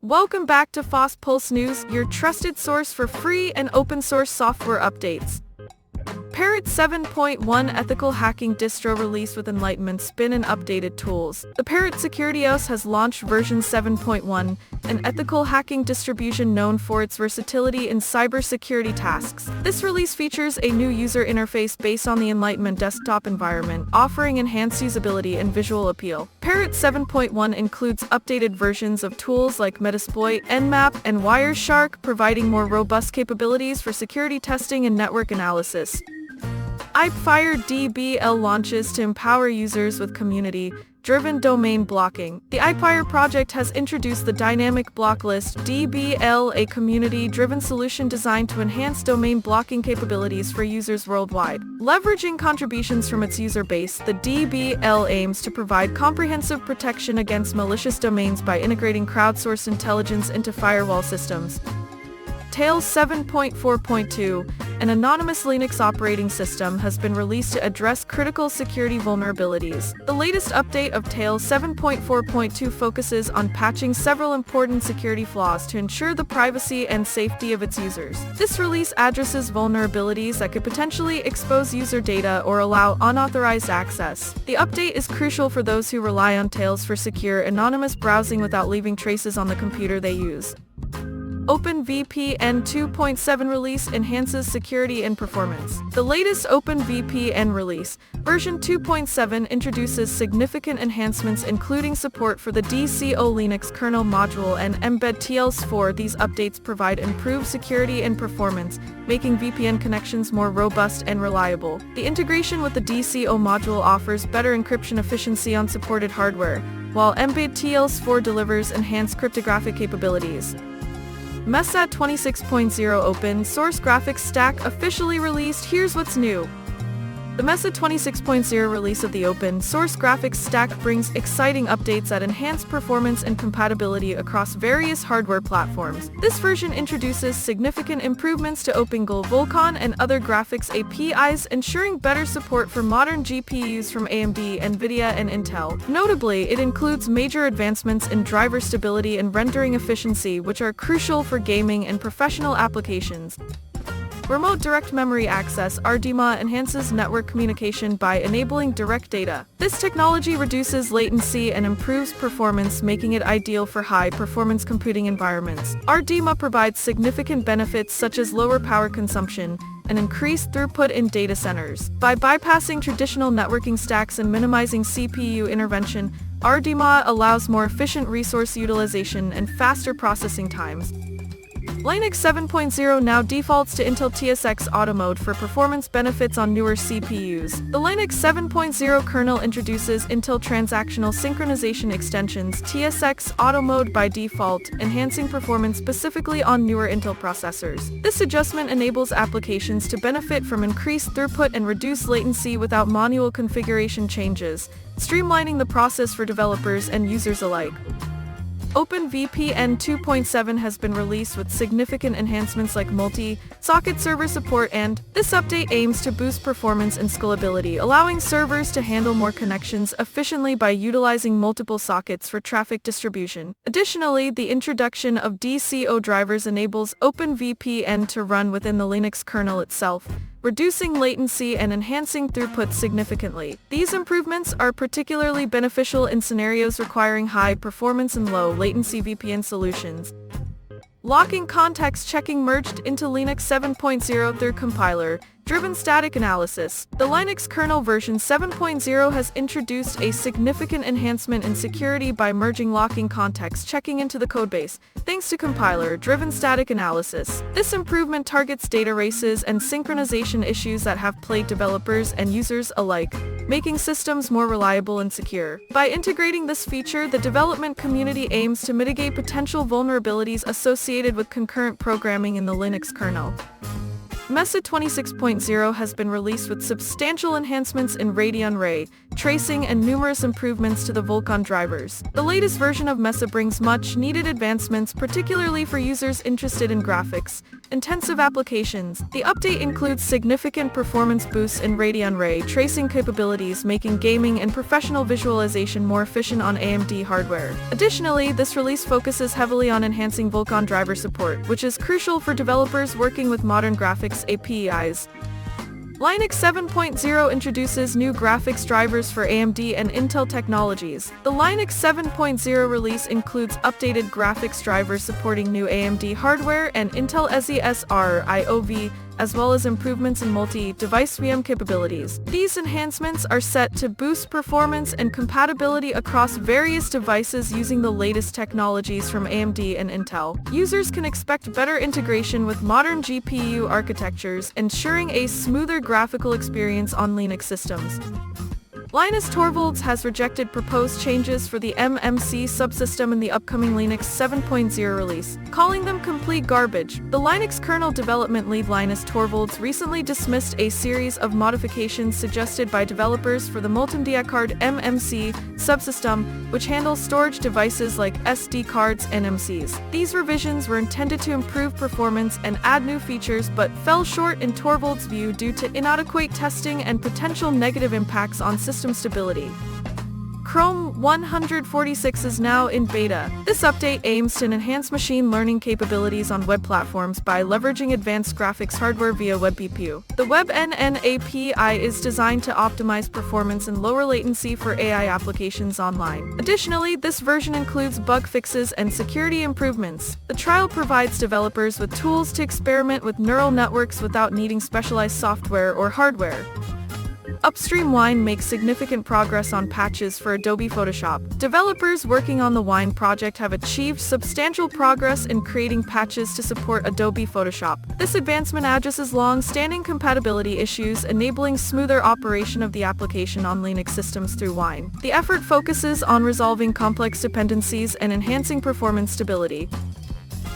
Welcome back to FOSS Pulse News, your trusted source for free and open source software updates. Parrot 7.1 ethical hacking distro released with Enlightenment spin and updated tools. The Parrot security OS has launched version 7.1, an ethical hacking distribution known for its versatility in cybersecurity tasks. This release features a new user interface based on the Enlightenment desktop environment, offering enhanced usability and visual appeal. Parrot 7.1 includes updated versions of tools like Metasploit, Nmap, and Wireshark, providing more robust capabilities for security testing and network analysis. IPFire DBL launches to empower users with community-driven domain blocking. The IPFire project has introduced the dynamic block list DBL, a community-driven solution designed to enhance domain blocking capabilities for users worldwide. Leveraging contributions from its user base, the DBL aims to provide comprehensive protection against malicious domains by integrating crowdsourced intelligence into firewall systems. Tails 7.4.2, an anonymous Linux operating system, has been released to address critical security vulnerabilities. The latest update of Tails 7.4.2 focuses on patching several important security flaws to ensure the privacy and safety of its users. This release addresses vulnerabilities that could potentially expose user data or allow unauthorized access. The update is crucial for those who rely on Tails for secure, anonymous browsing without leaving traces on the computer they use. OpenVPN 2.7 release enhances security and performance. The latest OpenVPN release, version 2.7, introduces significant enhancements including support for the Distro Linux kernel module and embed TLS4. These updates provide improved security and performance, making VPN connections more robust and reliable. The integration with the Distro module offers better encryption efficiency on supported hardware, while embed TLS4 delivers enhanced cryptographic capabilities. Mesa 26.0 open source graphics stack officially released. Here's what's new. The Mesa 26.0 release of the open source graphics stack brings exciting updates that enhance performance and compatibility across various hardware platforms. This version introduces significant improvements to OpenGL, Vulkan, and other graphics APIs, ensuring better support for modern GPUs from AMD, Nvidia, and Intel. Notably, it includes major advancements in driver stability and rendering efficiency, which are crucial for gaming and professional applications. Remote Direct Memory Access (RDMA) enhances network communication by enabling direct data. This technology reduces latency and improves performance, making it ideal for high-performance computing environments. RDMA provides significant benefits such as lower power consumption and increased throughput in data centers. By bypassing traditional networking stacks and minimizing CPU intervention, RDMA allows more efficient resource utilization and faster processing times. Linux 7.0 now defaults to Intel TSX Auto Mode for performance benefits on newer CPUs. The Linux 7.0 kernel introduces Intel Transactional Synchronization Extensions TSX Auto Mode by default, enhancing performance specifically on newer Intel processors. This adjustment enables applications to benefit from increased throughput and reduced latency without manual configuration changes, streamlining the process for developers and users alike. OpenVPN 2.7 has been released with significant enhancements like multi-socket server support, and this update aims to boost performance and scalability, allowing servers to handle more connections efficiently by utilizing multiple sockets for traffic distribution. Additionally, the introduction of DCO drivers enables OpenVPN to run within the Linux kernel itself, reducing latency and enhancing throughput significantly. These improvements are particularly beneficial in scenarios requiring high performance and low latency VPN solutions. Locking context checking merged into Linux 7.0 through compiler-driven static analysis. The Linux kernel version 7.0 has introduced a significant enhancement in security by merging locking context checking into the codebase, thanks to compiler-driven static analysis. This improvement targets data races and synchronization issues that have plagued developers and users alike, making systems more reliable and secure. By integrating this feature, the development community aims to mitigate potential vulnerabilities associated with concurrent programming in the Linux kernel. Mesa 26.0 has been released with substantial enhancements in Radeon Ray tracing, and numerous improvements to the Vulkan drivers. The latest version of Mesa brings much-needed advancements, particularly for users interested in graphics-intensive applications. The update includes significant performance boosts in Radeon ray tracing capabilities, making gaming and professional visualization more efficient on AMD hardware. Additionally, this release focuses heavily on enhancing Vulkan driver support, which is crucial for developers working with modern graphics APIs. Linux 7.0 introduces new graphics drivers for AMD and Intel technologies. The Linux 7.0 release includes updated graphics drivers supporting new AMD hardware and Intel SYCL, as well as improvements in multi-device VM capabilities. These enhancements are set to boost performance and compatibility across various devices using the latest technologies from AMD and Intel. Users can expect better integration with modern GPU architectures, ensuring a smoother graphical experience on Linux systems. Linus Torvalds has rejected proposed changes for the MMC subsystem in the upcoming Linux 7.0 release, calling them complete garbage. The Linux kernel development lead Linus Torvalds recently dismissed a series of modifications suggested by developers for the multimedia card MMC subsystem, which handles storage devices like SD cards and MCs. These revisions were intended to improve performance and add new features, but fell short in Torvalds' view due to inadequate testing and potential negative impacts on system stability. Chrome 146 is now in beta. This update aims to enhance machine learning capabilities on web platforms by leveraging advanced graphics hardware via WebGPU. The WebNN API is designed to optimize performance and lower latency for AI applications online. Additionally, this version includes bug fixes and security improvements. The trial provides developers with tools to experiment with neural networks without needing specialized software or hardware. Upstream Wine makes significant progress on patches for Adobe Photoshop. Developers working on the Wine project have achieved substantial progress in creating patches to support Adobe Photoshop. This advancement addresses long-standing compatibility issues, enabling smoother operation of the application on Linux systems through Wine. The effort focuses on resolving complex dependencies and enhancing performance stability.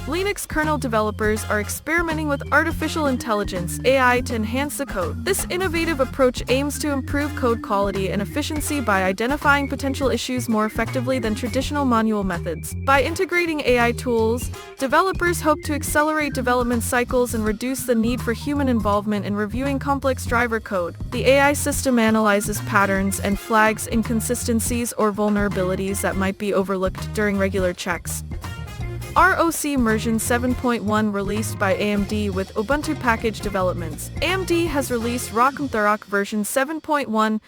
Linux kernel developers are experimenting with artificial intelligence (AI) to enhance the code. This innovative approach aims to improve code quality and efficiency by identifying potential issues more effectively than traditional manual methods. By integrating AI tools, developers hope to accelerate development cycles and reduce the need for human involvement in reviewing complex driver code. The AI system analyzes patterns and flags inconsistencies or vulnerabilities that might be overlooked during regular checks. ROCM version 7.1 released by AMD with Ubuntu package developments. AMD has released ROCM version 7.1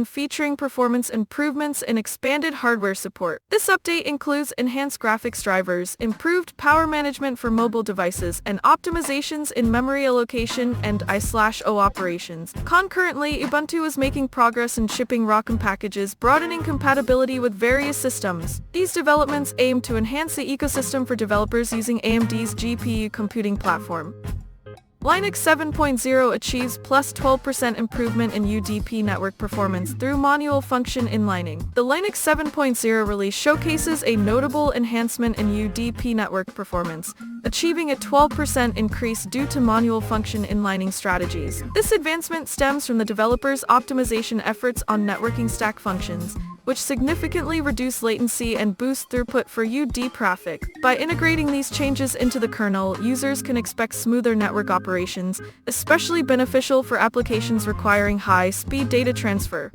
featuring performance improvements and expanded hardware support. This update includes enhanced graphics drivers, improved power management for mobile devices, and optimizations in memory allocation and I/O operations. Concurrently, Ubuntu is making progress in shipping ROCM packages, broadening compatibility with various systems. These developments aim to enhance the ecosystem for developers using AMD's GPU computing platform. Linux 7.0 achieves plus 12% improvement in UDP network performance through manual function inlining. The Linux 7.0 release showcases a notable enhancement in UDP network performance, achieving a 12% increase due to manual function inlining strategies. This advancement stems from the developers' optimization efforts on networking stack functions, which significantly reduce latency and boost throughput for UD traffic. By integrating these changes into the kernel, users can expect smoother network operations, especially beneficial for applications requiring high-speed data transfer.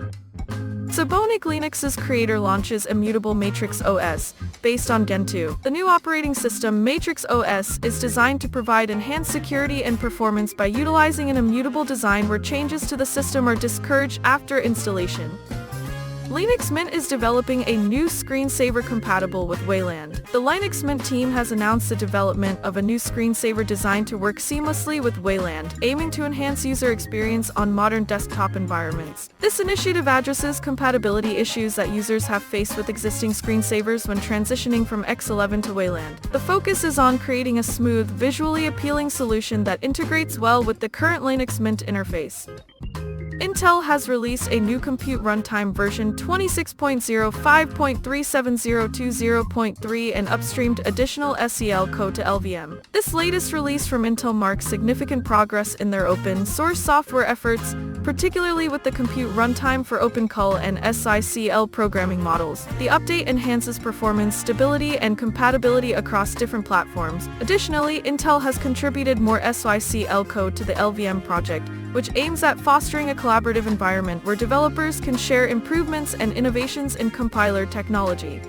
Sabonik Linux's creator launches immutable matrixOS, based on Gentoo. The new operating system, matrixOS, is designed to provide enhanced security and performance by utilizing an immutable design where changes to the system are discouraged after installation. Linux Mint is developing a new screensaver compatible with Wayland. The Linux Mint team has announced the development of a new screensaver designed to work seamlessly with Wayland, aiming to enhance user experience on modern desktop environments. This initiative addresses compatibility issues that users have faced with existing screensavers when transitioning from X11 to Wayland. The focus is on creating a smooth, visually appealing solution that integrates well with the current Linux Mint interface. Intel has released a new compute runtime version 26.05.37020.3 and upstreamed additional SYCL code to LLVM. This latest release from Intel marks significant progress in their open source software efforts, particularly with the compute runtime for OpenCL and SYCL programming models. The update enhances performance, stability, and compatibility across different platforms. Additionally, Intel has contributed more SYCL code to the LLVM project, which aims at fostering a collaborative environment where developers can share improvements and innovations in compiler technology.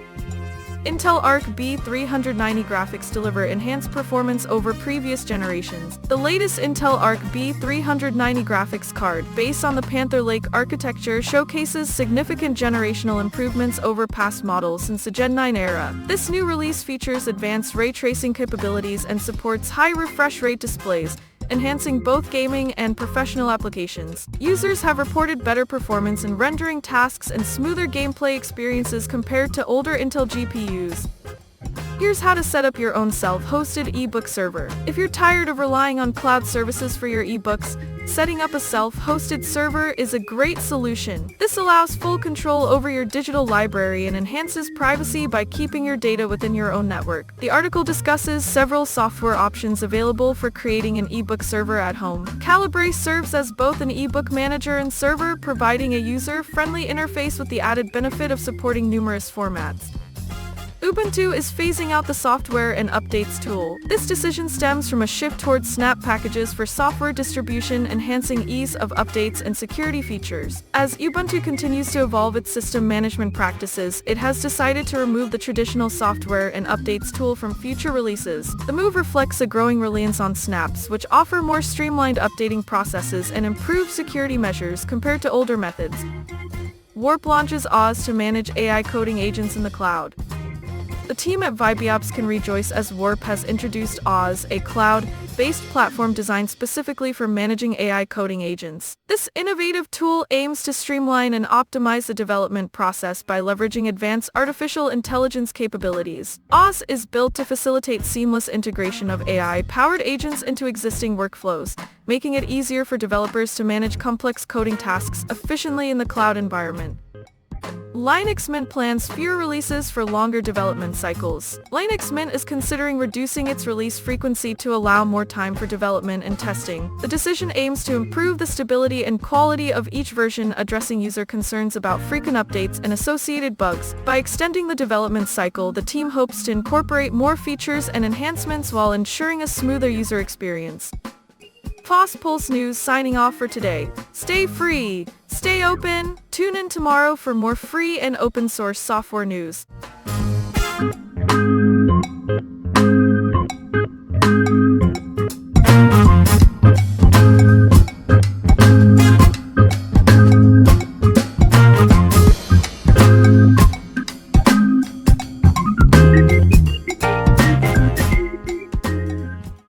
Intel Arc B390 graphics deliver enhanced performance over previous generations. The latest Intel Arc B390 graphics card, based on the Panther Lake architecture, showcases significant generational improvements over past models since the Gen 9 era. This new release features advanced ray tracing capabilities and supports high refresh rate displays, enhancing both gaming and professional applications. Users have reported better performance in rendering tasks and smoother gameplay experiences compared to older Intel GPUs. Here's how to set up your own self-hosted eBook server. If you're tired of relying on cloud services for your ebooks, setting up a self-hosted server is a great solution. This allows full control over your digital library and enhances privacy by keeping your data within your own network. The article discusses several software options available for creating an ebook server at home. Calibre serves as both an ebook manager and server, providing a user-friendly interface with the added benefit of supporting numerous formats. Ubuntu is phasing out the software and updates tool. This decision stems from a shift towards snap packages for software distribution, enhancing ease of updates and security features. As Ubuntu continues to evolve its system management practices, it has decided to remove the traditional software and updates tool from future releases. The move reflects a growing reliance on snaps, which offer more streamlined updating processes and improved security measures compared to older methods. Warp launches OS to manage AI coding agents in the cloud. The team at VibeOps can rejoice as Warp has introduced OS, a cloud-based platform designed specifically for managing AI coding agents. This innovative tool aims to streamline and optimize the development process by leveraging advanced artificial intelligence capabilities. OS is built to facilitate seamless integration of AI-powered agents into existing workflows, making it easier for developers to manage complex coding tasks efficiently in the cloud environment. Linux Mint plans fewer releases for longer development cycles. Linux Mint is considering reducing its release frequency to allow more time for development and testing. The decision aims to improve the stability and quality of each version, addressing user concerns about frequent updates and associated bugs. By extending the development cycle, the team hopes to incorporate more features and enhancements while ensuring a smoother user experience. FOSS Pulse News signing off for today. Stay free, stay open, tune in tomorrow for more free and open source software news.